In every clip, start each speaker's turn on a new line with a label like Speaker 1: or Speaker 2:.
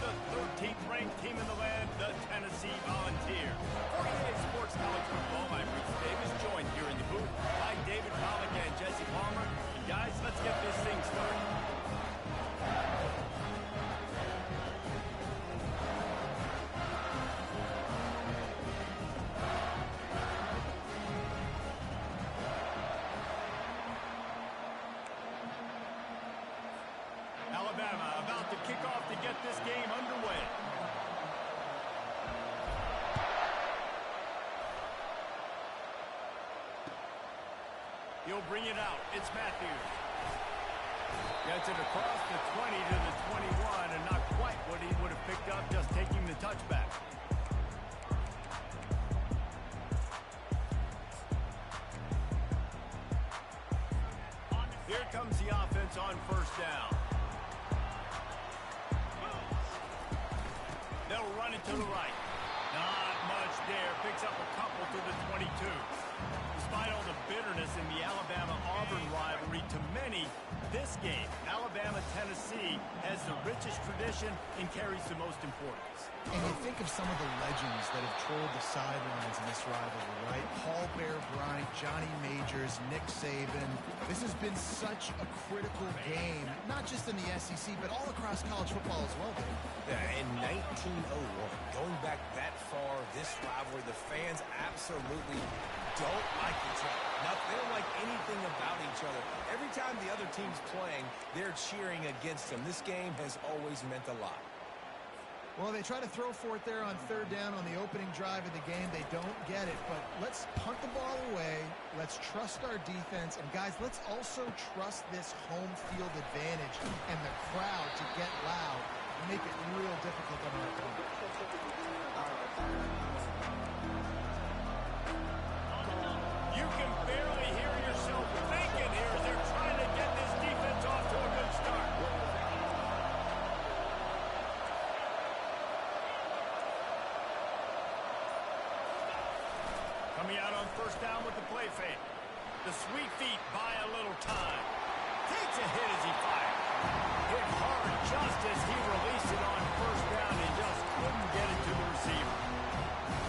Speaker 1: the 13th ranked team in the land, the Tennessee Volunteers. For EA Sports College Football, I'm Bruce Davis, joined here in the booth by David Pollack and Jesse Palmer. And guys, let's get this thing started. Alabama about to kick off to get this game underway. He'll bring it out. It's Matthews. Gets it across the 20 to the 21, and not quite what he would have picked up just taking the touchback. Here comes the offense on first down. They'll run it to the right. Not much there. Picks up a couple to the 22. Despite all the bitterness in the Alabama-Auburn rivalry, to many, this game, Alabama-Tennessee, has the richest tradition and carries the most importance.
Speaker 2: And you think of some of the legends that have trolled the sidelines in this rivalry, right? Paul Bear Bryant, Johnny Majors, Nick Saban. This has been such a critical game, not just in the SEC, but all across college football as well, Dave.
Speaker 3: Yeah, in 1901, going back that far, this rivalry, the fans absolutely don't like each other. They don't like anything about each other. Every time the other team's playing, they're cheering against them. This game has always meant a lot.
Speaker 2: Well, they try to throw for it there on third down on the opening drive of the game. They don't get it, but let's punt the ball away. Let's trust our defense. And, guys, let's also trust this home field advantage and the crowd to get loud and make it real difficult on our opponent.
Speaker 1: You can barely hear yourself thinking here as they're trying to get this defense off to a good start. Coming out on first down with the play fake. The sweet feet buy a little time. Takes a hit as he fires. Hit hard just as he released it on first down and just couldn't get it to the receiver.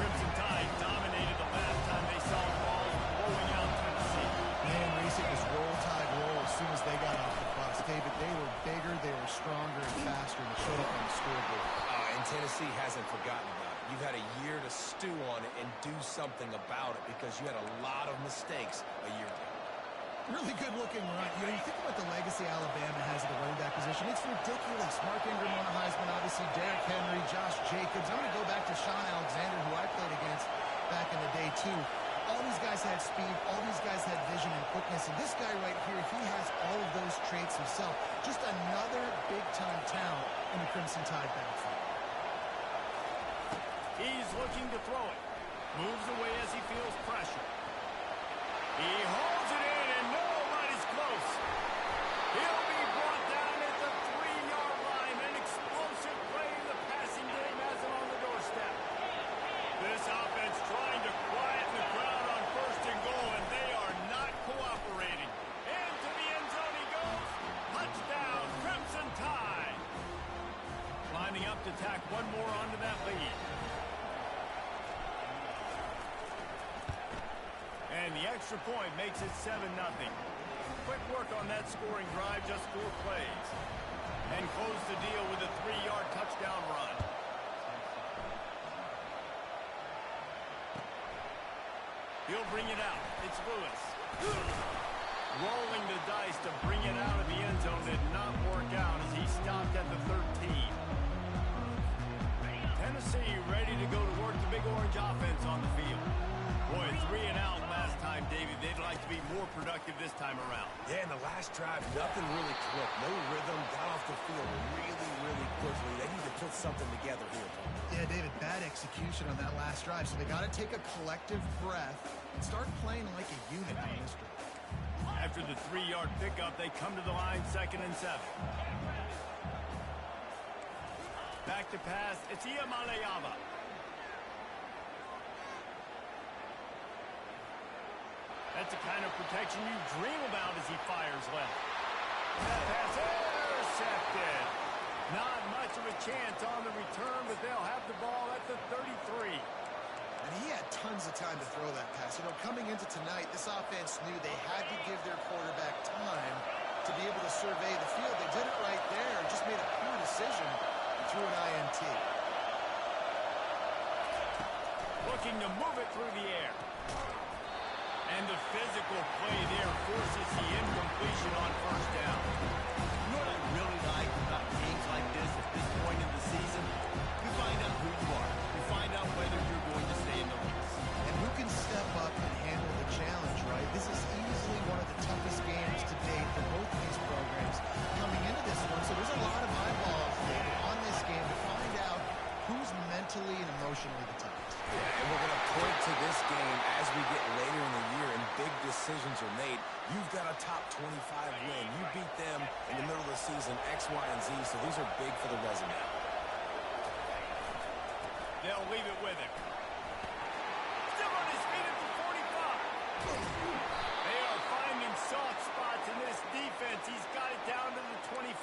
Speaker 1: Crimson Tide dominated the last time they saw the ball rolling out Tennessee.
Speaker 2: Man, Reese, it was roll tide roll as soon as they got off the bus. David, they were bigger, they were stronger and faster, and showed up on the scoreboard.
Speaker 3: And Tennessee hasn't forgotten about it. You've had a year to stew on it and do something about it because you had a lot of mistakes a year ago.
Speaker 2: Really good-looking run. You think about the legacy Alabama has at the running back position. It's ridiculous. Mark Ingram on the Heisman, obviously Derrick Henry, Josh Jacobs. I'm going to go back to Sean Alexander, who I played against back in the day, too. All these guys had speed. All these guys had vision and quickness. And this guy right here, he has all of those traits himself. Just another big-time talent in the Crimson Tide backfield.
Speaker 1: He's looking to throw it. Moves away as he feels pressure. He holds it in, and nobody's close. He'll be brought down at the 3-yard line. An explosive play in the passing game has him on the doorstep. This offense trying to quieten the crowd on first and goal, and they are not cooperating. Into the end zone he goes. Touchdown, Crimson Tide. Lining up to tack one more onto that lead. And the extra point makes it 7-0. Quick work on that scoring drive, just 4 plays. And close the deal with a 3-yard touchdown run. He'll bring it out. It's Lewis. Rolling the dice to bring it out of the end zone did not work out as he stopped at the 13. Tennessee ready to go to work the Big Orange offense on the field. Boy, 3 and out last time, David. They'd like to be more productive this time around.
Speaker 3: Yeah, in the last drive, nothing really clicked. No rhythm, got off the field really quickly. They need to put something together here.
Speaker 2: Yeah, David, bad execution on that last drive. So they got to take a collective breath and start playing like a unit on this drive.
Speaker 1: After the 3-yard pickup, they come to the line 2nd and 7. Back to pass. It's Iamaleava. That's the kind of protection you dream about as he fires left. That pass intercepted. Not much of a chance on the return, but they'll have the ball at the 33.
Speaker 2: And he had tons of time to throw that pass. You know, coming into tonight, this offense knew they had to give their quarterback time to be able to survey the field. They did it right there, just made a poor decision and threw an INT.
Speaker 1: Looking to move it through the air. And the physical play there forces the incompletion on first down.
Speaker 4: You know what I really like about games like this at this point in the season? You find out who you are. You find out whether you're going to stay in the race.
Speaker 2: And who can step up and handle the challenge, right? This is easily one of the toughest games to date for both of these programs coming into this one. So there's a lot of eyeballs there on this game to find out who's mentally and emotionally the toughest.
Speaker 3: Yeah, and we're going to point to this game as we get later in the year and big decisions are made. You've got a top 25 win. You beat them in the middle of the season, X, Y, and Z, so these are big for the resume.
Speaker 1: They'll leave it with him. Still on his feet at the 45. They are finding soft spots in this defense. He's got it down to the 25.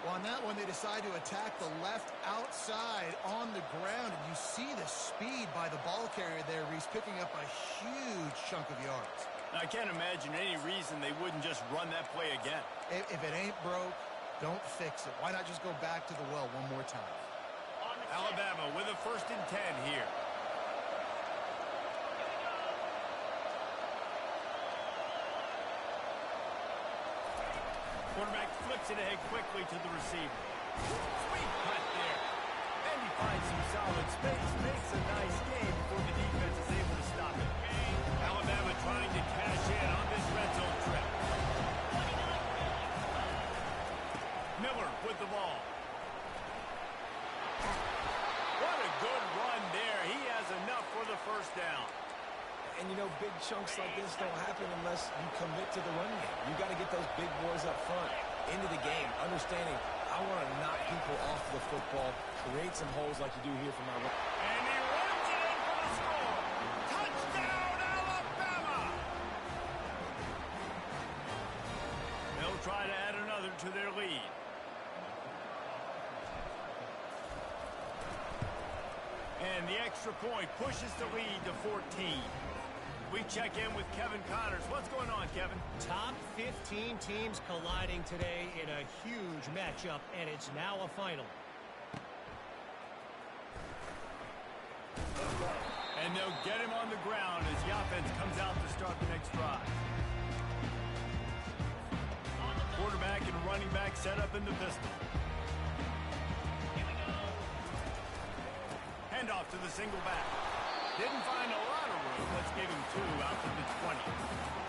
Speaker 2: Well, on that one, they decide to attack the left outside on the ground, and you see the speed by the ball carrier there, Reese, picking up a huge chunk of yards.
Speaker 1: I can't imagine any reason they wouldn't just run that play again.
Speaker 2: If it ain't broke, don't fix it. Why not just go back to the well one more time?
Speaker 1: Alabama with a 1st and 10 here. Quarterback flips it ahead quickly to the receiver. Sweet cut there. And he finds some solid space. Makes a nice game before the defense is able to stop it. Alabama trying to cash in on this red zone trip. Miller with the ball. What a good run there. He has enough for the 1st down.
Speaker 3: And, you know, big chunks like this don't happen unless you commit to the run game. You got to get those big boys up front into the game, understanding I want to knock people off the football, create some holes like you do here for my run.
Speaker 1: And he runs it in for the score. Touchdown, Alabama! They'll try to add another to their lead. And the extra point pushes the lead to 14. We check in with Kevin Connors. What's going on, Kevin?
Speaker 5: Top 15 teams colliding today in a huge matchup, and it's now a final.
Speaker 1: And they'll get him on the ground as the offense comes out to start the next drive. Quarterback and running back set up in the pistol. Handoff to the single back. Didn't find a lot of room. Let's give him 2 out to the 20.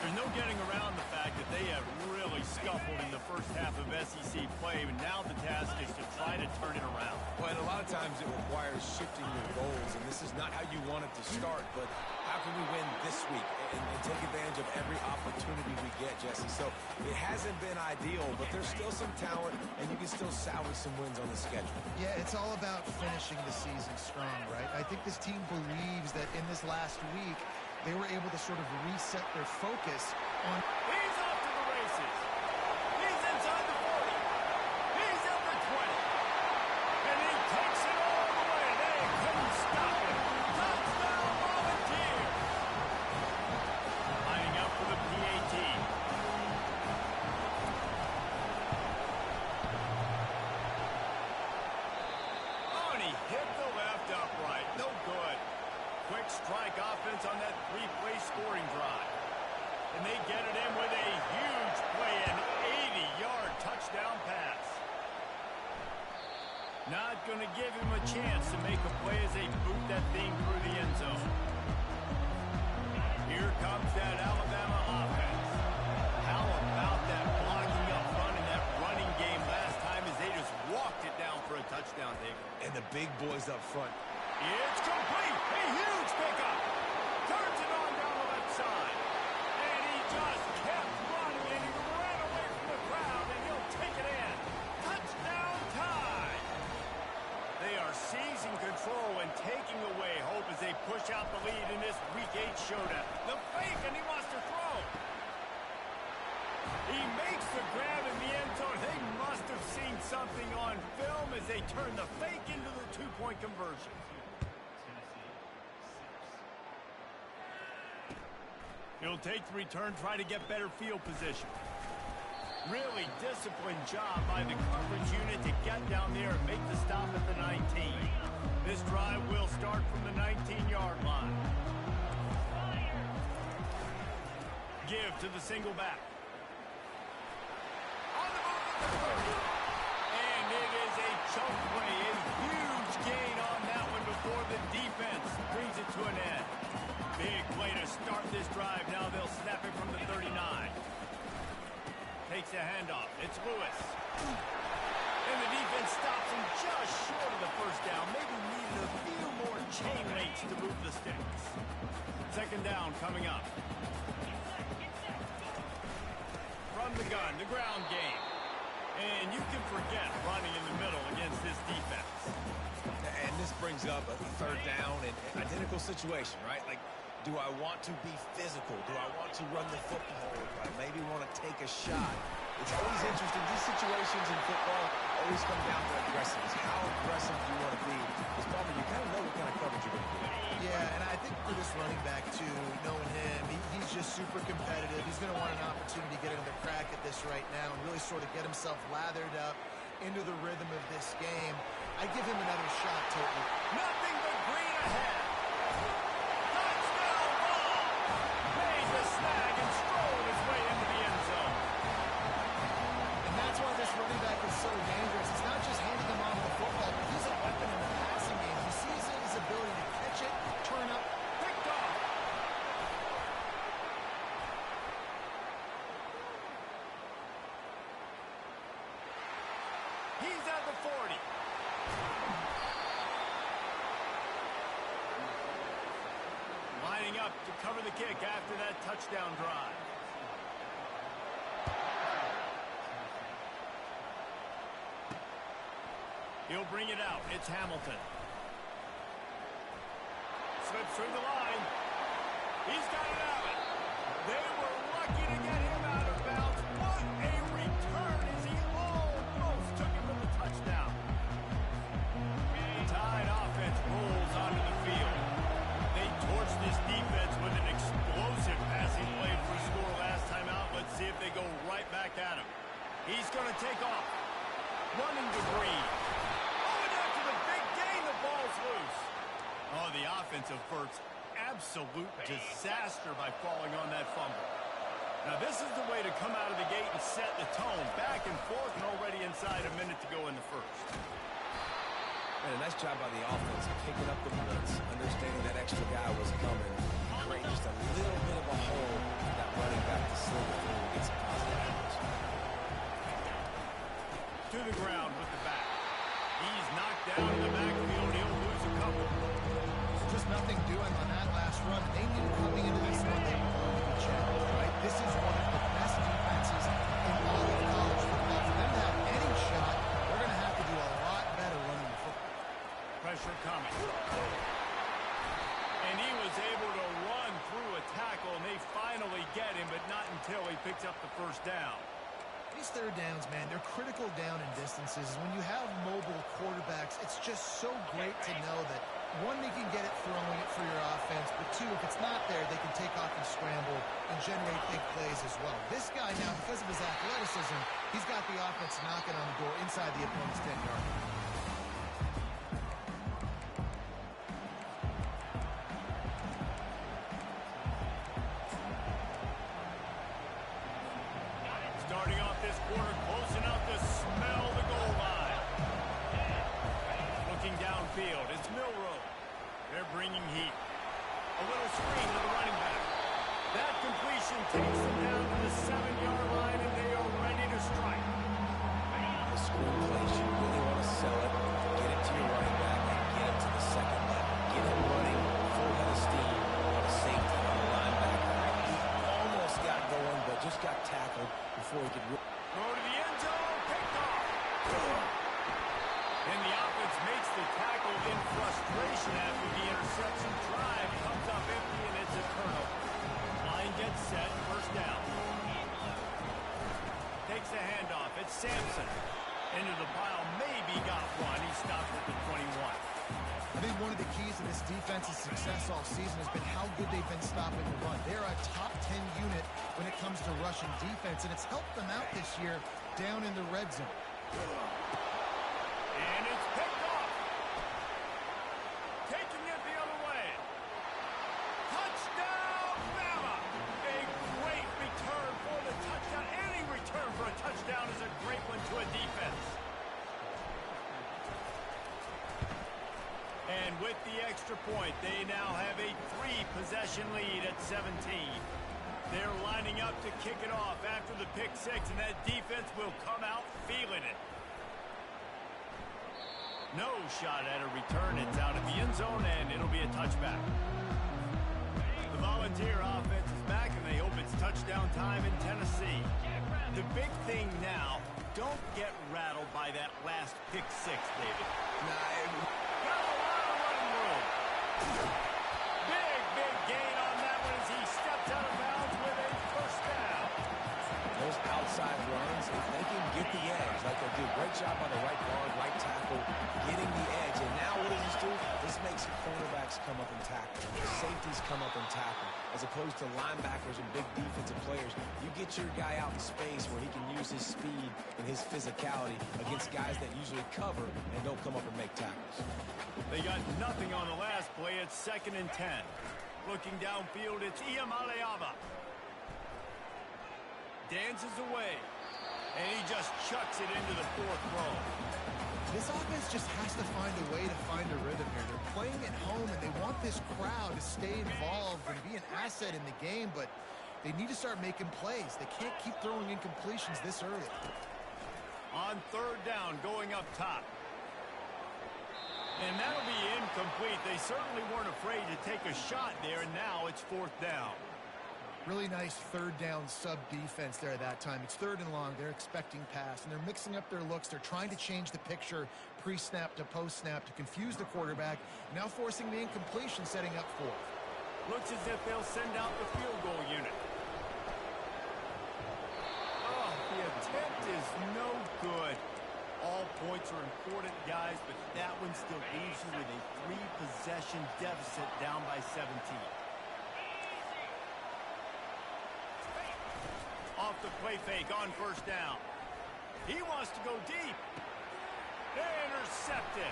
Speaker 1: There's no getting around the fact that they have really scuffled in the first half of SEC play, and now the task is to try to turn it around.
Speaker 3: Well, and a lot of times it requires shifting your goals, and this is not how you want it to start, but how can we win this week and take advantage of every opportunity we get, Jesse? So it hasn't been ideal, but there's still some talent, and you can still salvage some wins on the schedule.
Speaker 2: Yeah, it's all about finishing the season strong, right? I think this team believes that in this last week, they were able to sort of reset their focus on...
Speaker 1: He's off to the races. He's inside the 40. He's at the 20. And he takes it all the way. They couldn't stop him. Touchdown, Volunteers. Lining up for the PAT. Oh, and he hit the left upright. No good. Quick strike offense on that 3-play scoring drive. And they get it in with a huge play, an 80-yard touchdown pass. Not going to give him a chance to make a play as they boot that thing through the end zone. Here comes that Alabama offense. How about that blocking up front in that running game last time as they just walked it down for a touchdown, David?
Speaker 3: And the big boys up front.
Speaker 1: It's complete. A huge pickup. Turns it on down the left side. And he just kept running, and he ran away from the crowd, and he'll take it in. Touchdown time. They are seizing control and taking away hope as they push out the lead in this Week 8 showdown. The fake, and he wants to throw. He makes the grab in the end zone. They must have seen something on film as they turn the fake into the two-point conversion. He'll take the return, try to get better field position. Really disciplined job by the coverage unit to get down there and make the stop at the 19. This drive will start from the 19-yard line. Give to the single back. On the move, and it is a choke play. A huge gain on that one before the defense brings it to an end. Big play to start this drive. Now they'll snap it from the 39. Takes a handoff. It's Lewis. And the defense stops him just short of the first down. Maybe needed a few more chain links to move the sticks. Second down coming up. From the gun, the ground game. And you can forget running in the middle against this defense.
Speaker 3: And this brings up a third down and identical situation, right? Like, do I want to be physical? Do I want to run the football? Do I maybe want to take a shot? It's always interesting. These situations in football always come down to aggressiveness. How aggressive do you want to be? Because, Bobby, you kind of know what kind of coverage you're going to get.
Speaker 2: Yeah, and I think for this running back, too, knowing him, he's just super competitive. He's going to want an opportunity to get another crack at this right now and really sort of get himself lathered up into the rhythm of this game. I give him another shot, totally.
Speaker 1: Nothing but green ahead. Touchdown ball. Made the snag and strolled his way into the end zone.
Speaker 2: And that's why this running back is so dangerous. It's not just handing him off the football, but he's a weapon in the passing game. He sees it, his ability to catch it, turn up,
Speaker 1: Picked off. He's at the 40. Lining up to cover the kick after that touchdown drive. He'll bring it out. It's Hamilton. Slips through the line. He's got it out. They were lucky to get him out of bounds. What a return as he almost took him for the touchdown. The Tide offense rolls onto the field. They torched this defense with an explosive passing play for a score last time out. Let's see if they go right back at him. He's going to take off. Running to Green. Oh, and after the big gain, the ball's loose. Oh, the offense averts absolute disaster by falling on that fumble. Now, this is the way to come out of the gate and set the tone. Back and forth and already inside a minute to go in the first.
Speaker 3: And a nice job by the offense of picking up the blitz, understanding that extra guy was coming, creating just a little bit of a hole for that running back to sling it through and get some positive yards.
Speaker 1: To the ground with the back. He's knocked down in the backfield. He'll lose a couple.
Speaker 2: There's just nothing doing on that last run. They knew coming into this one they were going to be challenged, right? This is one of the best defenses in all of college football. For them to have any shot, they're going to have to do a lot better running the football.
Speaker 1: Pressure coming. And he was able to run through a tackle, and they finally get him, but not until he picks up the first down.
Speaker 2: These third downs, man, they're critical down in distances. When you have mobile quarterbacks, it's just so great to know that, one, they can get it throwing it for your offense, but two, if it's not there, they can take off and scramble and generate big plays as well. This guy now, because of his athleticism, he's got the offense knocking on the door inside the opponent's 10-yard line.
Speaker 1: Starting off this quarter close enough to smell the goal line. Looking downfield, it's Milroe. They're bringing heat. A little screen to the running back. That completion takes them down to the 7-yard line, and they are ready to strike.
Speaker 3: The screen plays, you really want to sell it, get it to your running back, and get it to the second level. Get him running, full head of steam, at the same time, the linebacker. He almost got going, but just got tackled before he could...
Speaker 1: Throw to the end zone, picked off. And the offense makes the tackle in frustration after the interception. Drive comes up empty, and it's a turnover. Line gets set, first down. takes the handoff. It's Sampson. Into the pile, maybe got one. He stopped at the 21.
Speaker 2: I think one of the keys to this defense's success all season has been how good they've been stopping the run. They're a top 10 unit when it comes to rushing defense, and it's helped them out this year down in the red zone.
Speaker 1: And it's picked off. Taking it the other way. Touchdown, Bama! A great return for the touchdown. Any return for a touchdown is a great one to a defense. And with the extra point, they now have a 3-possession lead at 17. They're lining up to kick it off after the pick six, and that defense will come out feeling it. No shot at a return. It's out of the end zone, and it'll be a touchback. The Volunteer offense is back, and they hope it's touchdown time in Tennessee. The big thing now, don't get rattled by that last pick six, David. Got a lot of running room. Big gain on that one as he steps out of bounds with a first down.
Speaker 3: Those outside runs, if they can get the edge, like they do, great job by the right guard, right tackle, getting the edge. And now what does this do? This makes cornerbacks come up and tackle. Safeties come up and tackle. As opposed to linebackers and big defensive players, you get your guy out in space where he can use his speed and his physicality against guys that usually cover and don't come up and make tackles.
Speaker 1: They got nothing on the last play. It's 2nd and 10. Looking downfield, it's Iamaleava. Dances away, and he just chucks it into the 4th row.
Speaker 2: This offense just has to find a way to find a rhythm here. They're playing at home, and they want this crowd to stay involved and be an asset in the game, but they need to start making plays. They can't keep throwing incompletions this early.
Speaker 1: On 3rd down, going up top. And that'll be incomplete. They certainly weren't afraid to take a shot there, and now it's 4th down.
Speaker 2: Really nice 3rd down sub defense there that time. It's 3rd and long. They're expecting pass, and they're mixing up their looks. They're trying to change the picture pre-snap to post-snap to confuse the quarterback, now forcing the incompletion, setting up 4th.
Speaker 1: Looks as if they'll send out the field goal unit. Oh, the attempt is no good. All points are important, guys, but that one still leaves you with a 3-possession deficit down by 17. Off the play fake on 1st down. He wants to go deep. Intercepted.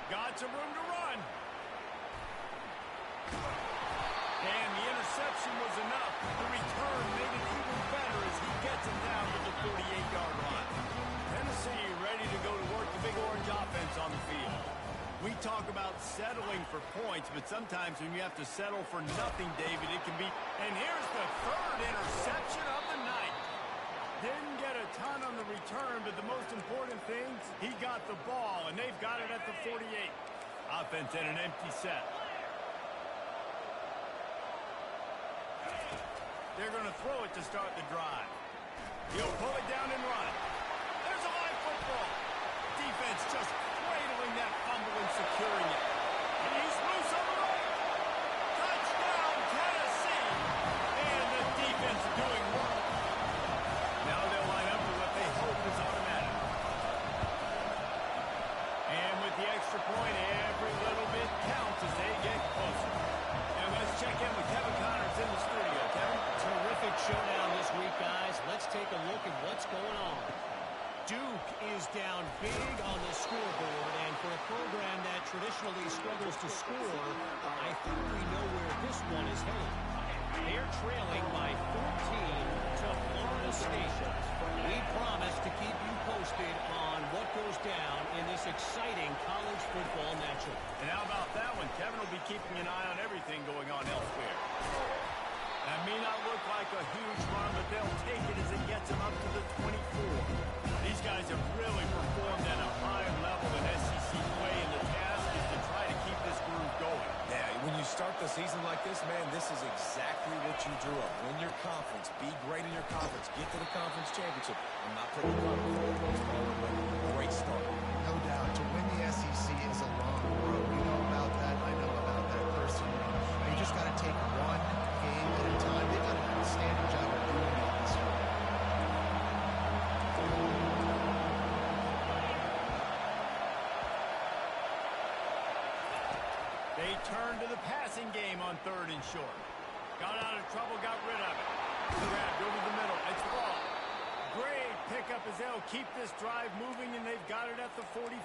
Speaker 1: Got some room to run. And the interception was enough. The return made it even better as he gets it down to the 48-yard line. Tennessee ready to go to work the Big Orange offense on the field. We talk about settling for points, but sometimes when you have to settle for nothing, David, it can be... And here's the 3rd interception of the night. Didn't get a ton on the return, but the most important thing, he got the ball, and they've got it at the 48. Offense in an empty set. They're going to throw it to start the drive. He'll pull it down and run. There's a live football. Defense just cradling that fumble and securing it. And he's loose on the right. Touchdown, Tennessee. And the defense doing work. Now they'll line up for what they hope is automatic. And with the extra point, every little bit counts as they get closer. And let's check in with Kevin Connors in the studio. Kevin?
Speaker 5: Terrific showdown this week, guys. Let's take a look at what's going on. Duke is down big on the scoreboard, and for a program that traditionally struggles to score, I think we know where this one is headed. They're trailing by 14 to Florida State. We promise to keep you posted on what goes down in this exciting college football matchup.
Speaker 1: And how about that one? Kevin will be keeping an eye on everything going on elsewhere. That may not look like a huge run, but they'll take it as it gets them up to the 24. These guys have really performed at a high level in SEC play, and the task is to try to keep this groove going.
Speaker 3: Yeah, when you start the season like this, man, this is exactly what you drew up. Win your conference. Be great in your conference. Get to the conference championship. I'm not putting the cart before the horse, but a great start.
Speaker 2: No doubt. To win the SEC is a long road. You know about that. I know about that personally. You just got to take one game at a time. They've done an outstanding job of doing that this year.
Speaker 1: They turned to the passing game on 3rd and short. Got out of trouble, got rid of it. Grabbed over the middle. It's Raw. Great pickup as they'll keep this drive moving, and they've got it at the 45.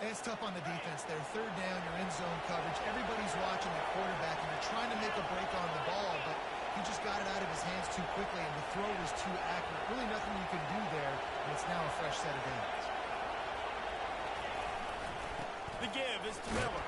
Speaker 2: It's tough on the defense there. 3rd down, you're in zone coverage. Everybody's watching the quarterback, and they're trying to make a break on the ball, but he just got it out of his hands too quickly, and the throw was too accurate. Really nothing you can do there, and it's now a fresh set of downs.
Speaker 1: The give is to Miller.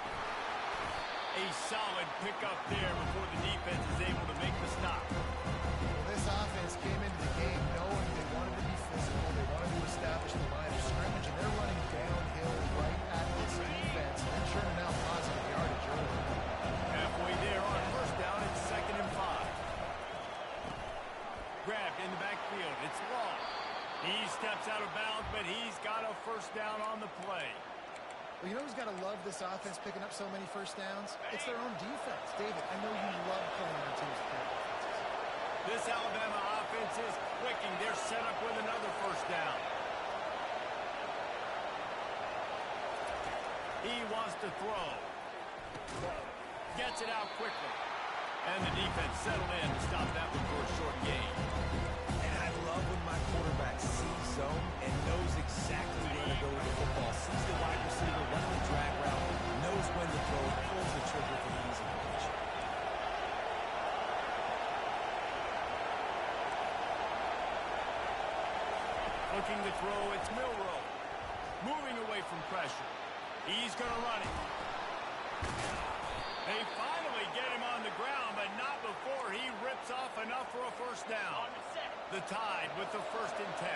Speaker 1: A solid pickup there before the defense is able to make the stop.
Speaker 2: Well, this offense came into the game knowing they wanted to be physical, they wanted to establish the line of scrimmage, and they're running downhill right at this defense, and they're churning out positive yardage early.
Speaker 1: Halfway there on 1st down, it's 2nd and 5. Grabbed in the backfield, it's Law. He steps out of bounds, but he's got a 1st down on the play.
Speaker 2: Well, you know who's got to love this offense picking up so many 1st downs? It's their own defense. David, I know you love playing on teams with defenses.
Speaker 1: This Alabama offense is clicking. They're set up with another 1st down. He wants to throw. Gets it out quickly. And the defense settled in to stop that one for a short gain.
Speaker 3: And I love when my quarterback sees zone and knows exactly where to go with the football. Sees the wide receiver running the drag route, knows when to throw, pulls the trigger for the easy completion.
Speaker 1: Looking to throw, it's Milroe. Moving away from pressure. He's going to run it. They finally get him on the ground, but not before he rips off enough for a 1st down. The Tide with the 1st and 10.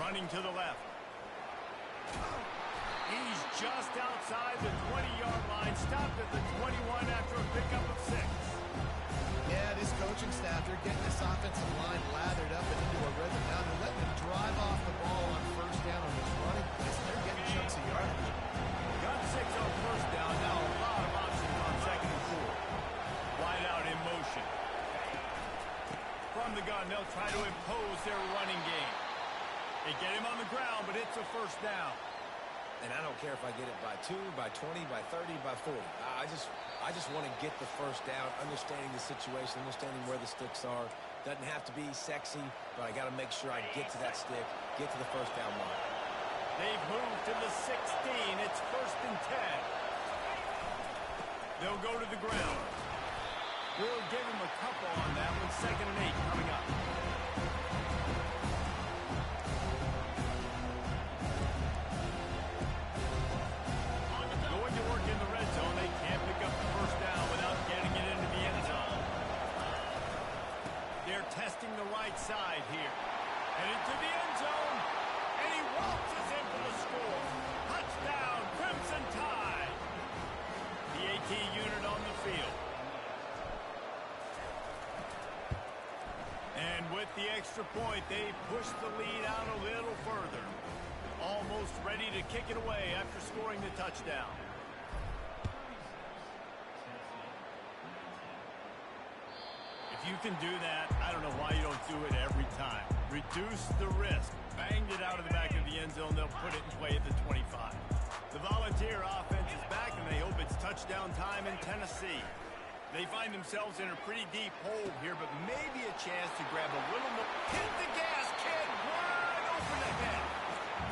Speaker 1: Running to the left. He's just outside the 20-yard line. Stopped at the 21 after a pickup of 6.
Speaker 2: Yeah, this coaching staff, they're getting this offensive line lathered up and into a rhythm. Now they're letting them drive off the ball on 1st down on this running plays, and they're getting chunks of yardage.
Speaker 1: Got 6 on 1st down. Now a lot of options on 2nd and 4. Wide out in motion. From the gun, they'll try to impose their running game. They get him on the ground, but it's a 1st down.
Speaker 3: And I don't care if I get it by 2, by 20, by 30, by 40. I just want to get the 1st down, understanding the situation, understanding where the sticks are. Doesn't have to be sexy, but I got to make sure I get to that stick, get to the 1st down line.
Speaker 1: They've moved to the 16. It's 1st and 10. They'll go to the ground. We'll give him a couple on that one. 2nd and 8 coming up. Going to work in the red zone. They can't pick up the 1st down without getting it into the end zone. They're testing the right side here. And into the end zone. And he waltzes in for the score. Touchdown, Crimson Tide. The AT unit on the field. And with the extra point, they push the lead out a little further. Almost ready to kick it away after scoring the touchdown. If you can do that, I don't know why you don't do it every time. Reduce the risk. Banged it out of the back of the end zone. They'll put it in play at the 25. The Volunteer offense is back, and they hope it's touchdown time in Tennessee. They find themselves in a pretty deep hole here, but maybe a chance to grab a little more. Hit the gas, kid! Wide open ahead.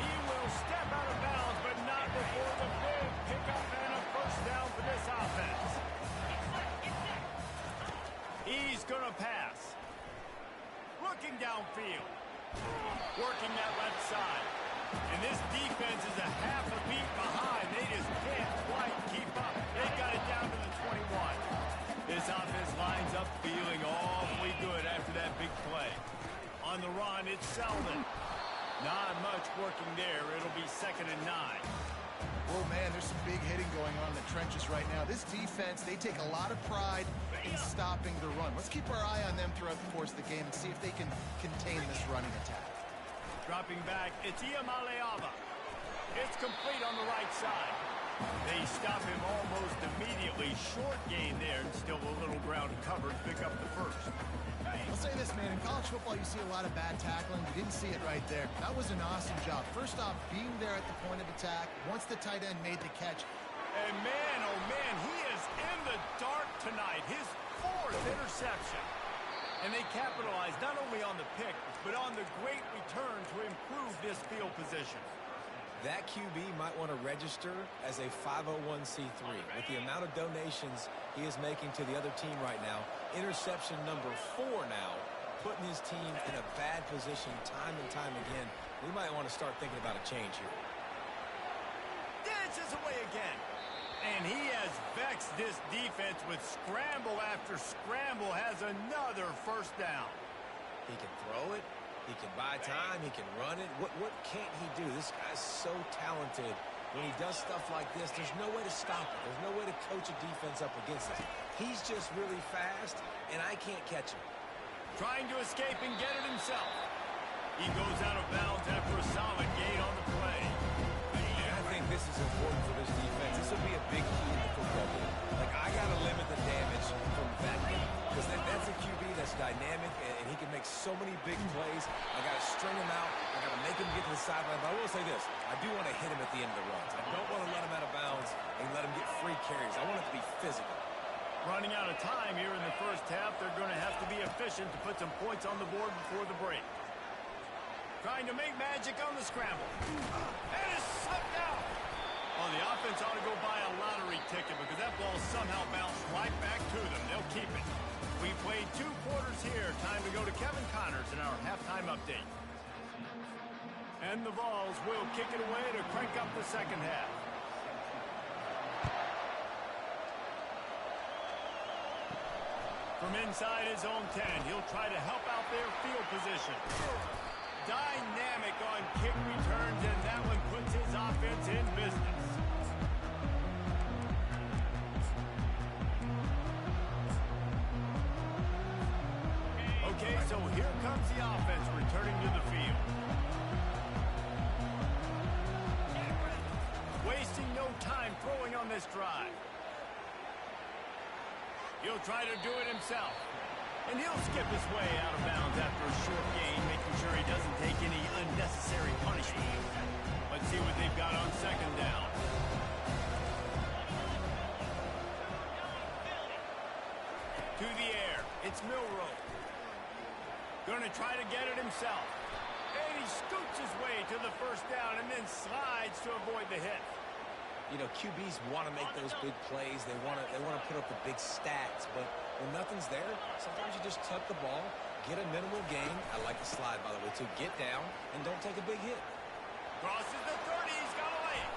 Speaker 1: He will step out of bounds, but not before the big pickup and a 1st down for this offense. He's going to pass. Looking downfield. Working that left side. And this defense is a half a beat behind. They just can't quite keep up. They got it down to the 21. This offense lines up feeling awfully good after that big play. On the run, it's Selden. Not much working there. It'll be 2nd and 9.
Speaker 2: Oh, man, there's some big hitting going on in the trenches right now. This defense, they take a lot of pride in stopping the run. Let's keep our eye on them throughout the course of the game and see if they can contain this running attack.
Speaker 1: Dropping back, it's Iamaleava. It's complete on the right side. They stop him almost immediately. Short gain there, and still a little ground covered. Pick up the 1st.
Speaker 2: I'll say this, man, in college football, you see a lot of bad tackling. You didn't see it right there. That was an awesome job. First off, being there at the point of attack, once the tight end made the catch.
Speaker 1: And man, oh man, he is in the dark tonight. His 4th interception. And they capitalized not only on the pick, but on the great return to improve this field position.
Speaker 3: That QB might want to register as a 501c3. With the amount of donations he is making to the other team right now, interception number 4 now, putting his team in a bad position time and time again. We might want to start thinking about a change here.
Speaker 1: Dances away again. And he has vexed this defense with scramble after scramble, has another first down.
Speaker 3: He can throw it. He can buy time. He can run it. What can't he do? This guy's so talented. When he does stuff like this, there's no way to stop it. There's no way to coach a defense up against it. He's just really fast, and I can't catch him.
Speaker 1: Trying to escape and get it himself. He goes out of bounds after a solid gain on the play.
Speaker 3: And I think this is important for this defense. This will be a big key in the football game. Like, I got to limit the damage from that game. Because that's a QB that's dynamic, and he can make so many big plays. I got to string him out. I got to make him get to the sideline. But I will say this. I do want to hit him at the end of the runs. I don't want to let him out of bounds and let him get free carries. I want it to be physical.
Speaker 1: Running out of time here in the first half. They're going to have to be efficient to put some points on the board before the break. Trying to make magic on the scramble. And it's slipped out. Well, the offense ought to go buy a lottery ticket because that ball somehow bounced right back to them. They'll keep it. We played 2 quarters here. Time to go to Kevin Connors in our halftime update. And the Vols will kick it away to crank up the second half. From inside his own 10, he'll try to help out their field position. Dynamic on kick returns, and that one puts his offense in business. Okay, so here comes the offense returning to the field. Wasting no time throwing on this drive. He'll try to do it himself. And he'll skip his way out of bounds after a short gain, making sure he doesn't take any unnecessary punishment. Let's see what they've got on second down. To the air. It's Milroe. Going to try to get it himself. And he scoots his way to the first down and then slides to avoid the hit.
Speaker 3: You know, QBs want to make those big plays. They want to put up the big stats. But when nothing's there, sometimes you just tuck the ball, get a minimal gain. I like the slide, by the way, too. Get down and don't take a big hit.
Speaker 1: Crosses the 30. He's got a lane.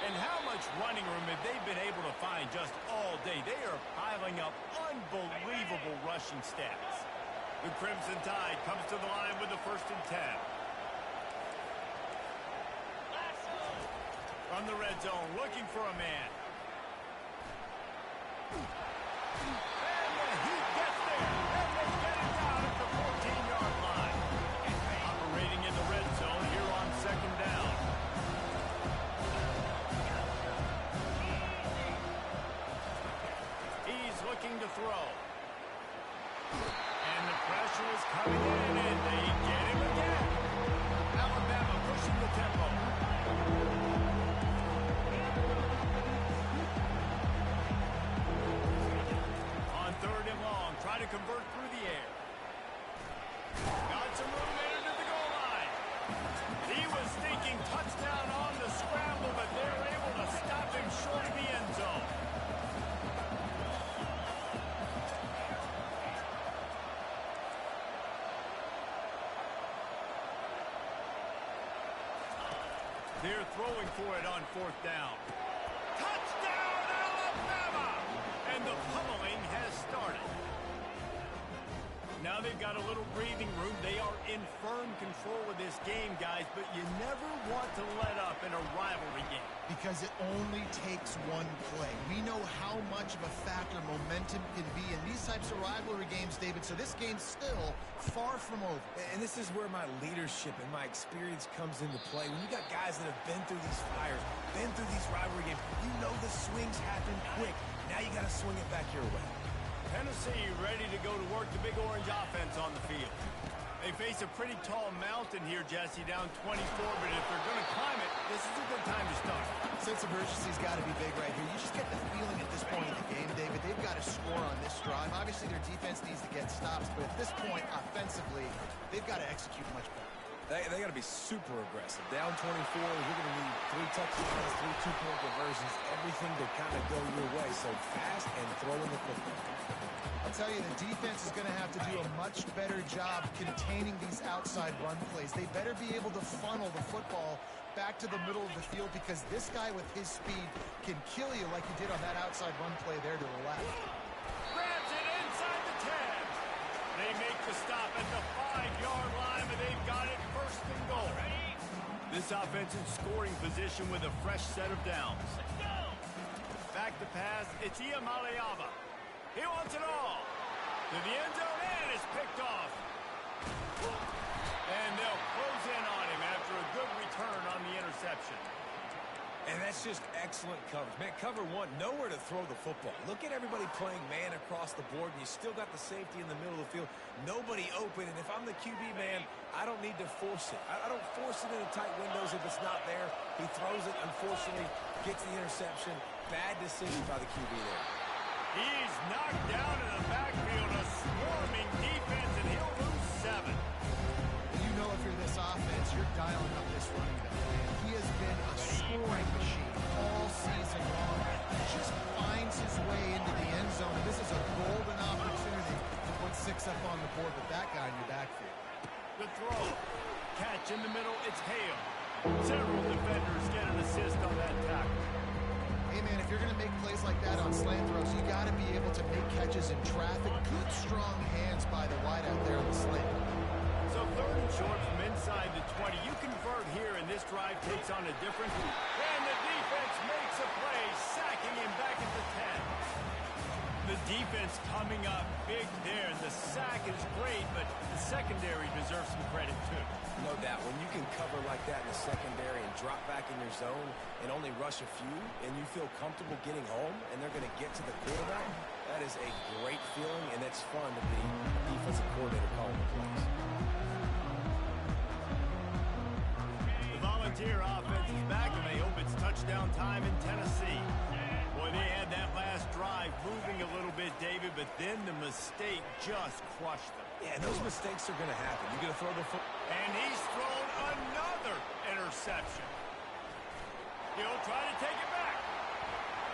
Speaker 1: And how much running room have they been able to find just all day? They are piling up unbelievable rushing stats. The Crimson Tide comes to the line with the 1st and 10. From the red zone, looking for a man. And he gets there. And they get it down at the 14-yard line. Operating in the red zone here on second down. He's looking to throw. And the pressure is coming in, and they get him again. Alabama pushing the tempo. On 3rd and long, try to convert through the air. Got some room there to the goal line. He was thinking touchdown on the scramble, but they're able to stop him short of the end zone. They're throwing for it on 4th down. Touchdown, Alabama! And the pummeling has started. Now they've got a little breathing room. They are in firm control of this game, guys, but you never want to let up in a rivalry game.
Speaker 2: Because it only takes one play. We know how much of a factor momentum can be in these types of rivalry games, David, so this game's still far from over.
Speaker 3: And this is where my leadership and my experience comes into play. When you got guys that have been through these fires, been through these rivalry games, you know the swings happen quick. Now you got to swing it back your way.
Speaker 1: Tennessee ready to go to work the Big Orange offense on the field. They face a pretty tall mountain here, Jesse, down 24, but if they're going to climb it, this is a good time to start.
Speaker 2: Sense of urgency's got to be big right here. You just get the feeling at this point in the game, David, they've got to score on this drive. Obviously, their defense needs to get stops, but at this point, offensively, they've got to execute much better.
Speaker 3: They got to be super aggressive. Down 24, you're going to need 3 touchdowns, 3 two-point conversions, everything to kind of go your way. So fast and throwing the football.
Speaker 2: I'll tell you, the defense is going to have to do a much better job containing these outside run plays. They better be able to funnel the football back to the middle of the field because this guy with his speed can kill you like he did on that outside run play there to the left.
Speaker 1: Grabs it inside the 10. They make the stop at the 5-yard line, but they've got it first and goal. This offense in scoring position with a fresh set of downs. Back to pass, it's Iamaleava. He wants it all. To the end zone, and it's picked off. And they'll close in on him after a good return on the interception.
Speaker 3: And that's just excellent coverage. Man, cover one, nowhere to throw the football. Look at everybody playing man across the board, and you still got the safety in the middle of the field. Nobody open, and if I'm the QB, man, I don't need to force it. I don't force it into tight windows if it's not there. He throws it, unfortunately, gets the interception. Bad decision by the QB there.
Speaker 1: He's knocked down in the backfield, a swarming defense, and he'll lose 7.
Speaker 2: You know if you're this offense, you're dialing up this running back, man. He has been a scoring machine all season long. He just finds his way into the end zone, and this is a golden opportunity to put 6 up on the board with that guy in your backfield.
Speaker 1: The throw. Catch in the middle, it's Hale. Several defenders get an assist on that tackle.
Speaker 2: Hey, man, if you're going to make plays like that on slant throws, you got to be able to make catches in traffic. Good, strong hands by the wideout there on the slant.
Speaker 1: So 3rd and short from inside the 20. You convert here, and this drive takes on a different... And the defense makes a play, sacking him back at the 10. The defense coming up big there. The sack is great, but the secondary deserves some credit, too.
Speaker 3: No doubt. When you can cover like that in the secondary and drop back in your zone and only rush a few, and you feel comfortable getting home, and they're going to get to the quarterback, that is a great feeling, and it's fun to be a defensive coordinator calling the plays.
Speaker 1: The Volunteer offense is back, and they hope it's touchdown time in Tennessee. Boy, they had that last drive moving a little bit, David, but then the mistake just crushed them.
Speaker 3: Yeah, those mistakes are going to happen. You're going to throw the football.
Speaker 1: And he's thrown another interception. He'll try to take it back.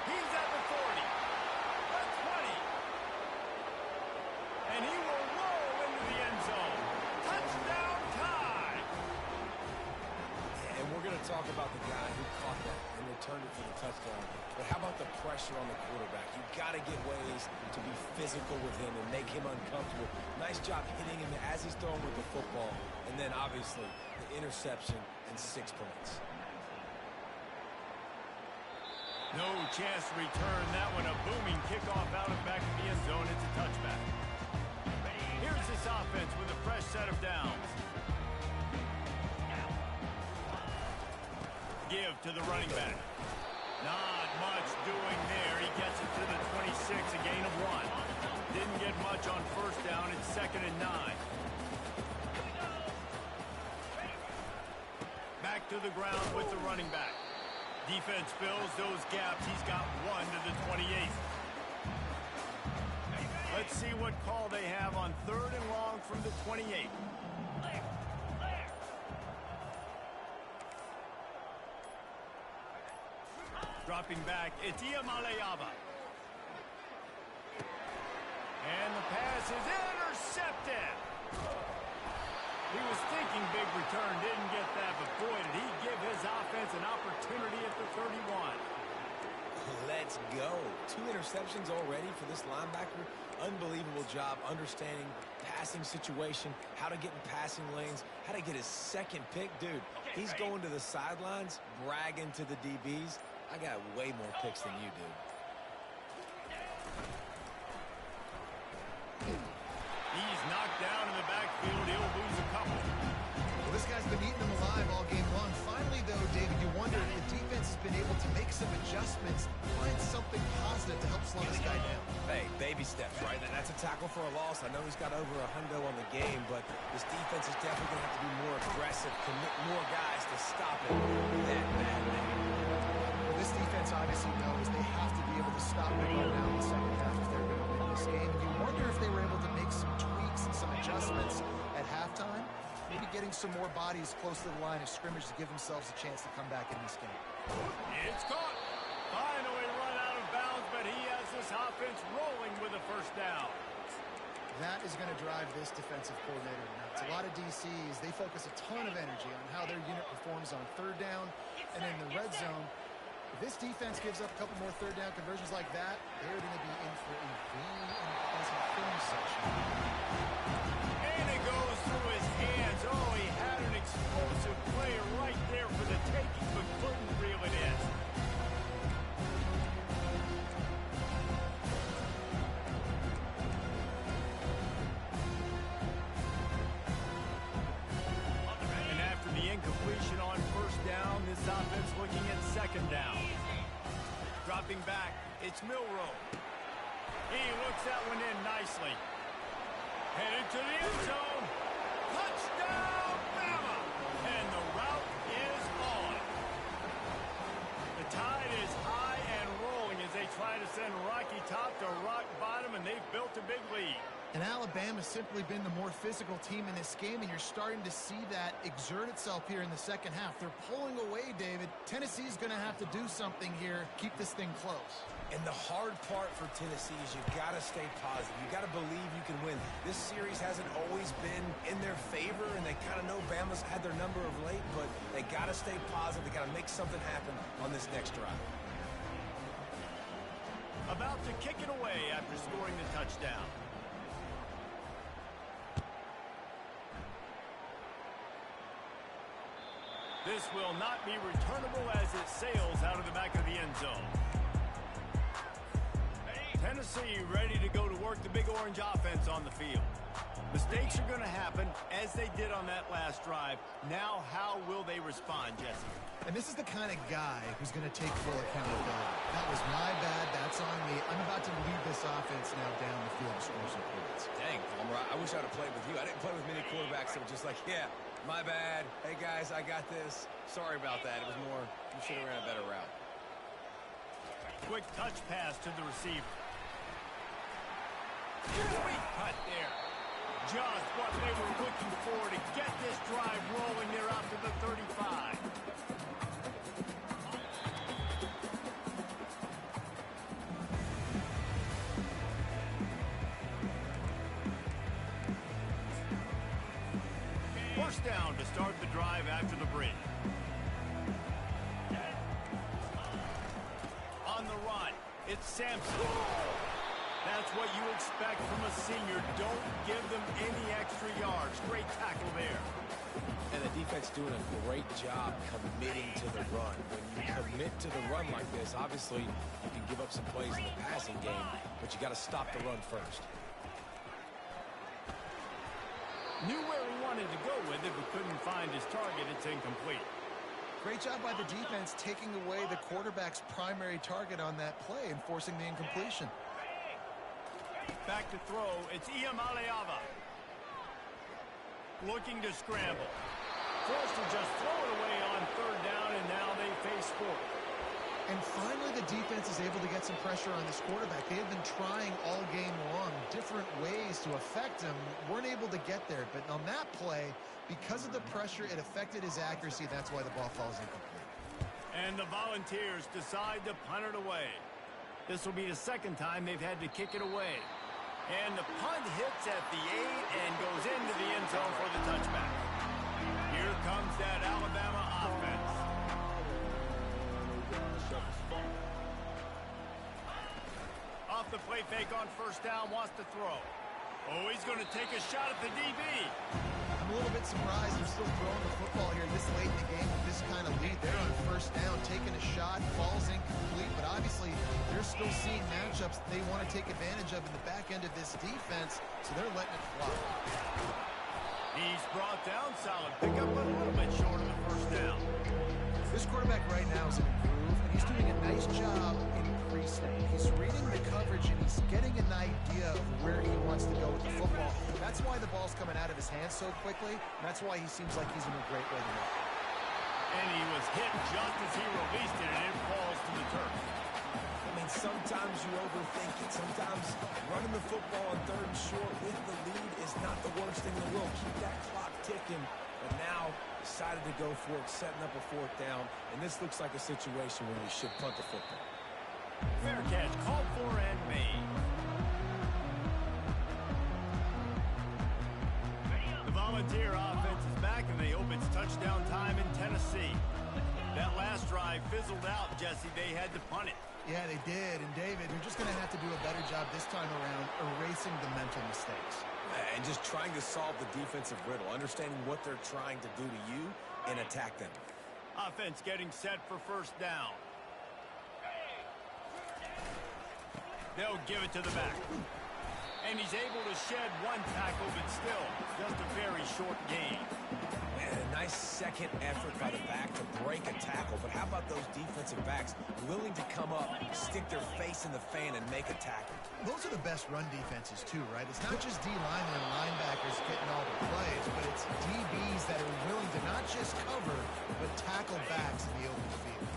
Speaker 1: He's at the 40, the 20. And he will roll into the end zone. Touchdown time.
Speaker 3: And we're going to talk about the guy who caught that and returned it for the touchdown. But how about the pressure on the quarterback? You've got to get ways to be physical with him and make him uncomfortable. Nice job hitting him as he's throwing with the football. And then, obviously, the interception and 6 points.
Speaker 1: No chance to return that one. A booming kickoff out of back of the end zone. It's a touchback. Here's this offense with a fresh set of downs. Give to the running back. Not much doing there. He gets it to the 26, a gain of 1. Didn't get much on first down. It's 2nd and 9. Back to the ground with the running back. Defense fills those gaps. He's got 1 to the 28. Let's see what call they have on 3rd and long from the 28. Dropping back, it's Iamaleava. And the pass is intercepted. He was thinking big return, didn't get that, but boy, did he give his offense an opportunity at the 31.
Speaker 3: Let's go. 2 interceptions already for this linebacker. Unbelievable job understanding passing situation, how to get in passing lanes, how to get his 2nd pick. Dude, he's going to the sidelines, bragging to the DBs. I got way more picks than you do.
Speaker 1: He's knocked down in the backfield. He'll lose a couple.
Speaker 2: Well, this guy's been eating them alive all game long. Finally, though, David, you wonder if the defense has been able to make some adjustments, find something positive to help slow this guy down.
Speaker 3: Hey, baby steps, right? And that's a tackle for a loss. I know he's got over a hundo on the game, but this defense is definitely going to have to be more aggressive, commit more guys to stop it. That bad man.
Speaker 2: This defense obviously knows they have to be able to stop the run now in the second half if they're going to win this game. And you wonder if they were able to make some tweaks and some adjustments at halftime, maybe getting some more bodies close to the line of scrimmage to give themselves a chance to come back in this game.
Speaker 1: It's caught. Finally run out of bounds, but he has this offense rolling with a first down.
Speaker 2: That is going to drive this defensive coordinator nuts. A lot of DCs, they focus a ton of energy on how their unit performs on third down and in the red zone. If this defense gives up a couple more third down conversions like that, they're going to be in for a very unpleasant film session.
Speaker 1: And it goes through his hands. Oh, he had an explosive player right there for the taking, but couldn't reel it in. And after the incompletion on first down, this offense looking at second down. Dropping back, it's Milroe. He looks that one in nicely. Headed to the end zone. Touchdown, Bama! And the route is on. The tide is high and rolling as they try to send Rocky Top to rock bottom, and they've built a big lead.
Speaker 2: And Alabama's simply been the more physical team in this game, and you're starting to see that exert itself here in the second half. They're pulling away, David. Tennessee's going to have to do something here, keep this thing close.
Speaker 3: And the hard part for Tennessee is you've got to stay positive. You've got to believe you can win. This series hasn't always been in their favor, and they kind of know Bama's had their number of late, but they got to stay positive. They got to make something happen on this next drive.
Speaker 1: About to kick it away after scoring the touchdown. This will not be returnable as it sails out of the back of the end zone. Tennessee ready to go to work the big orange offense on the field. Mistakes are going to happen as they did on that last drive. Now, how will they respond, Jesse?
Speaker 2: And this is the kind of guy who's going to take full accountability. That was my bad. That's on me. I'm about to lead this offense now down the field to score some points.
Speaker 3: Dang, Palmer, I wish I'd have played with you. I didn't play with many quarterbacks that were just like, yeah, my bad. Hey, guys, I got this. Sorry about that. It was more, you should have ran a better route.
Speaker 1: Quick touch pass to the receiver. Sweet cut there. Just what they were looking for to get this drive rolling. They're out to the 35. First down to start the drive after the break. On the run, it's Sampson. That's what you expect from a senior. Don't give them any extra yards. Great tackle there.
Speaker 3: And the defense doing a great job committing to the run. When you commit to the run like this, obviously you can give up some plays in the passing game, but you got to stop the run first.
Speaker 1: Knew where he wanted to go with it, but couldn't find his target. It's incomplete.
Speaker 2: Great job by the defense taking away the quarterback's primary target on that play and forcing the incompletion.
Speaker 1: Back to throw, it's Iamaleava. Looking to scramble. Forced to just throw it away on third down, and now they face fourth.
Speaker 2: And finally, the defense is able to get some pressure on this quarterback. They have been trying all game long different ways to affect him. Weren't able to get there, but on that play, because of the pressure, it affected his accuracy. That's why the ball falls incomplete.
Speaker 1: And the Volunteers decide to punt it away. This will be the second time they've had to kick it away. And the punt hits at the 8 and goes into the end zone for the touchback. Here comes that Alabama offense. Off the play fake on first down, wants to throw. Oh, he's going to take a shot at the DB.
Speaker 2: I'm a little bit surprised they're still throwing the football here this late in the game with this kind of lead. They're on first down, taking a shot, falls incomplete, but obviously they're still seeing matchups that they want to take advantage of in the back end of this defense, so they're letting it fly.
Speaker 1: He's brought down, solid pickup, but a little bit short of the first down.
Speaker 2: This quarterback right now is in a groove. and he's doing a nice job in pre-snap. He's reading the coverage, and he's getting an idea of where he wants to go with the football. That's why the ball's coming out of his hands so quickly, and that's why he seems like he's in a great way to go.
Speaker 1: And he was hit just as he released it, and it falls to the turf.
Speaker 3: I mean, sometimes you overthink it. Sometimes running the football on 3rd and short with the lead is not the worst thing in the world. Keep that clock ticking. But now decided to go for it, setting up a 4th down. And this looks like a situation where we should punt the football.
Speaker 1: Fair catch called for and made. The Volunteer offense is back, and they hope it's touchdown time in Tennessee. That last drive fizzled out, Jesse. They had to punt it.
Speaker 2: Yeah, they did. And, David, you're just going to have to do a better job this time around erasing the mental mistakes.
Speaker 3: And just trying to solve the defensive riddle, understanding what they're trying to do to you and attack them.
Speaker 1: Offense getting set for 1st down. They'll give it to the back. And he's able to shed 1 tackle, but still just a very short gain.
Speaker 3: And a nice second effort by the back to break a tackle. But how about those defensive backs willing to come up, stick their face in the fan, and make a tackle?
Speaker 2: Those are the best run defenses, too, right? It's not just D-linemen and linebackers getting all the plays, but it's DBs that are willing to not just cover, but tackle backs in the open field.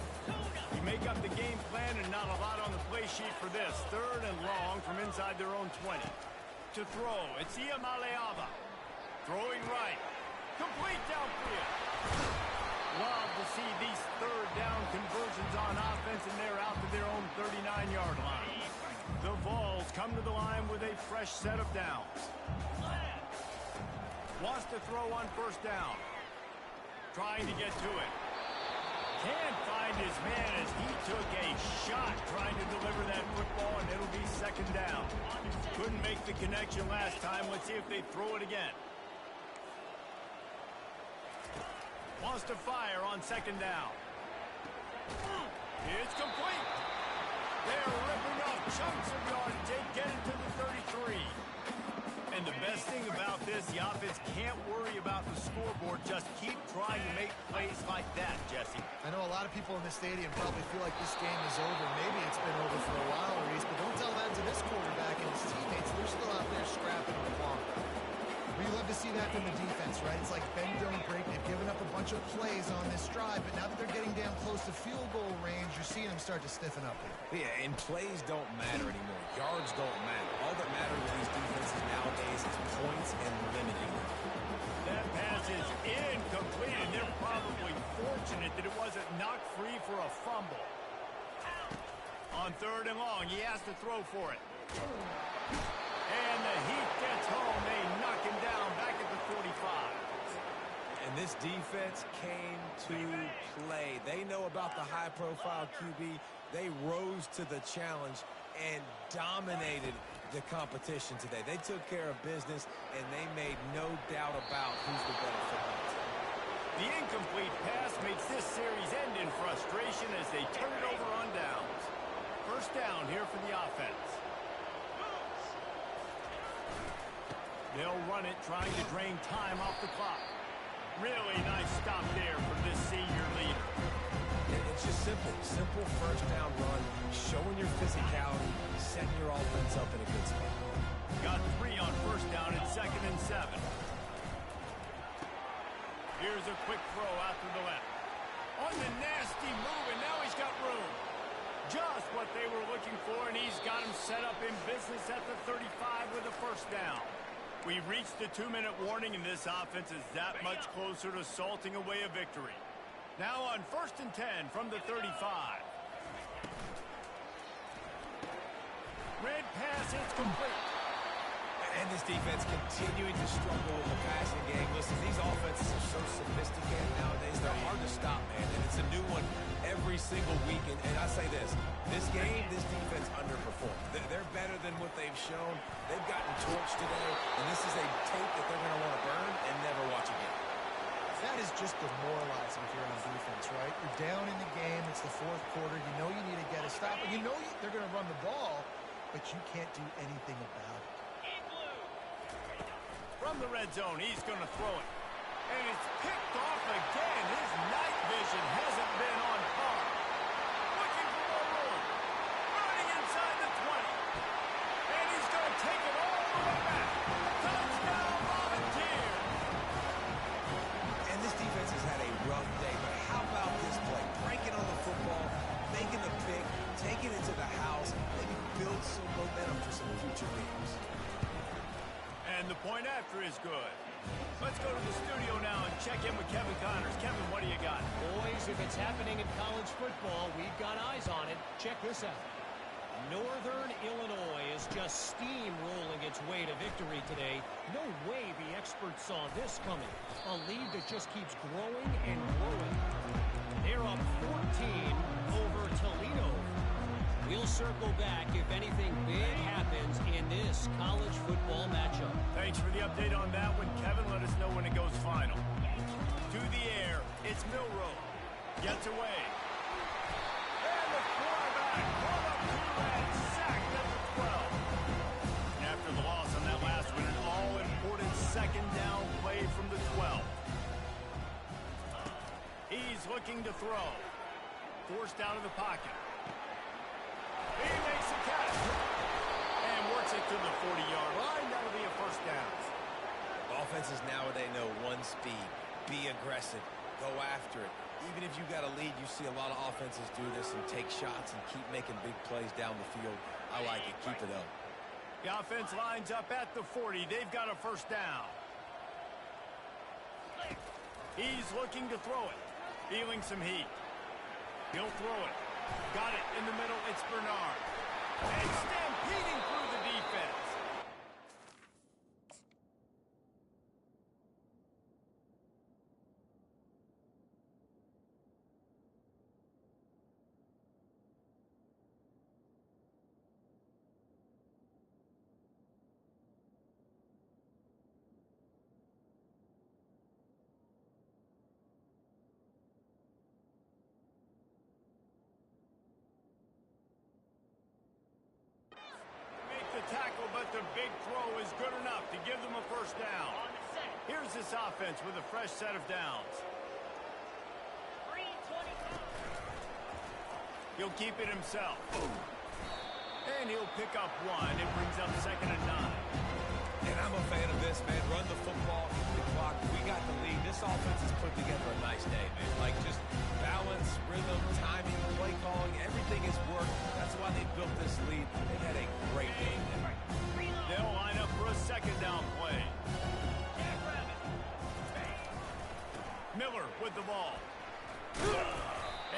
Speaker 1: You make up the game plan, and not a lot on the play sheet for this. 3rd and long from inside their own 20. To throw, it's Iamaleava. Throwing right. Complete downfield. Love to see these 3rd down conversions on offense, and they're out to their own 39-yard line. The Vols come to the line with a fresh set of downs. Wants to throw on 1st down. Trying to get to it. Can't find his man as he took a shot trying to deliver that football, and it'll be 2nd down. Couldn't make the connection last time. Let's see if they throw it again. Wants to fire on 2nd down. It's complete. They're ripping off chunks of yardage. Get it to the 33. And the best thing about this, the offense can't worry about the scoreboard. Just keep trying to make plays like that, Jesse.
Speaker 2: I know a lot of people in the stadium probably feel like this game is over. Maybe it's been over for a while, Reese, but don't tell that to this quarterback and his teammates. They're still out there scrapping and clawing. We love to see that from the defense, right? It's like bend, don't break. They've given up a bunch of plays on this drive, but now that they're getting down close to field goal range, you're seeing them start to stiffen up here.
Speaker 3: Yeah, and plays don't matter anymore. Yards don't matter. All that matters with these defenses nowadays is points and limiting them.
Speaker 1: That pass is incomplete, and they're probably fortunate that it wasn't knocked free for a fumble. On 3rd and long, he has to throw for it. And the Heat gets home. They knock him down back at the 45.
Speaker 3: And this defense came to play. They know about the high-profile QB. They rose to the challenge and dominated the competition today. They took care of business, and they made no doubt about who's the better football team.
Speaker 1: The incomplete pass makes this series end in frustration as they turn it over on downs. 1st down here for the offense. They'll run it, trying to drain time off the clock. Really nice stop there from this senior leader.
Speaker 3: It's just simple. Simple 1st down run, showing your physicality, setting your offense up in a good spot.
Speaker 1: Got 3 on 1st down and 2nd and 7. Here's a quick throw out to the left. On the nasty move, and now he's got room. Just what they were looking for, and he's got him set up in business at the 35 with a 1st down. We've reached the 2-minute warning, and this offense is that much closer to salting away a victory. Now on 1st and 10 from the 35. Red pass, it's complete.
Speaker 3: And this defense continuing to struggle in the passing game. Listen, these offenses are so sophisticated nowadays. They're hard to stop, man. And it's a new one every single week. And I say this game, this defense underperformed. They're better than what they've shown. They've gotten torched today. And this is a tape that they're going to want to burn and never watch again.
Speaker 2: That is just demoralizing if you're on defense, right? You're down in the game. It's the 4th quarter. You know you need to get a stop. And you know they're going to run the ball, but you can't do anything about it.
Speaker 1: From the red zone, he's going to throw it. And it's picked off again. His night vision hasn't been on par. with. Let's go to the studio now and check in with Kevin Connors. Kevin, what do you got?
Speaker 5: Boys, if it's happening in college football, we've got eyes on it. Check this out. Northern Illinois is just steamrolling its way to victory today. No way the experts saw this coming. A lead that just keeps growing and growing. They're up 14 over Toledo. We'll circle back if anything big happens in this college football matchup.
Speaker 1: Thanks for the update on that one, Kevin. Let us know when it goes final. To the air, it's Milroe. Gets away. And the quarterback brought up to and sacked at the 12. After the loss on that last one, an all-important second down play from the 12. He's looking to throw. Forced out of the pocket. He makes a catch. And works it to the 40-yard line. That'll be a first down.
Speaker 3: Offenses nowadays know one speed. Be aggressive. Go after it. Even if you got a lead, you see a lot of offenses do this and take shots and keep making big plays down the field. I like it. Keep it up.
Speaker 1: The offense lines up at the 40. They've got a first down. He's looking to throw it. Feeling some heat. He'll throw it. Got it in the middle. It's Bernard. And stampeding through the defense. Tackle, but the big throw is good enough to give them a first down. Here's this offense with a fresh set of downs. He'll keep it himself. And he'll pick up one. It brings up 2nd and 9.
Speaker 3: And I'm a fan of this, man. Run the football, keep the clock. We got the lead. This offense has put together a nice day, man. Like just balance, rhythm, timing, play calling, everything has worked. That's why they built this lead. They had a great game.
Speaker 1: They'll line up for a second down play. Miller with the ball.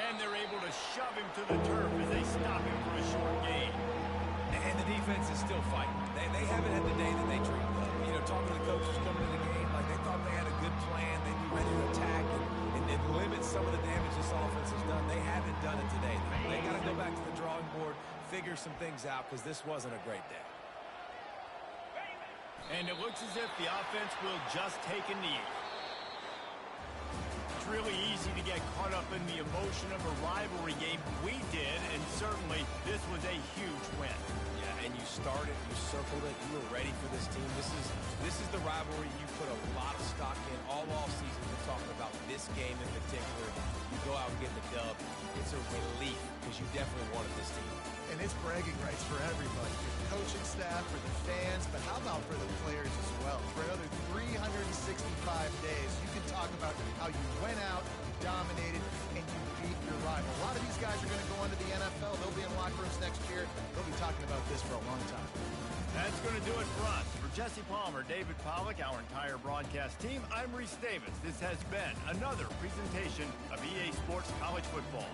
Speaker 1: And they're able to shove him to the turf as they stop him for a short gain.
Speaker 3: And the defense is still fighting. They haven't had the day that they dreamed of. You know, talking to the coaches coming into the game, like they thought they had a good plan. They'd be ready to attack and limit some of the damage this offense has done. They haven't done it today. They got to go back to the drawing board, figure some things out, because this wasn't a great day.
Speaker 1: And it looks as if the offense will just take a knee. It's really easy to get caught up in the emotion of a rivalry game. We did, and certainly this was a huge win.
Speaker 3: Yeah, and you started, you circled it, you were ready for this team. This is the rivalry you put a lot of stock in all offseason. We're talking about this game in particular. You go out and get the dub. It's a relief because you definitely wanted this team.
Speaker 2: And it's bragging rights for everybody, for the coaching staff, for the fans, but how about for the players as well? For another 365 days, you can talk about how you went out, you dominated, and you beat your rival. A lot of these guys are going to go into the NFL. They'll be in locker rooms next year. They'll be talking about this for a long time.
Speaker 1: That's going to do it for us. For Jesse Palmer, David Pollack, our entire broadcast team, I'm Reese Davis. This has been another presentation of EA Sports College Football.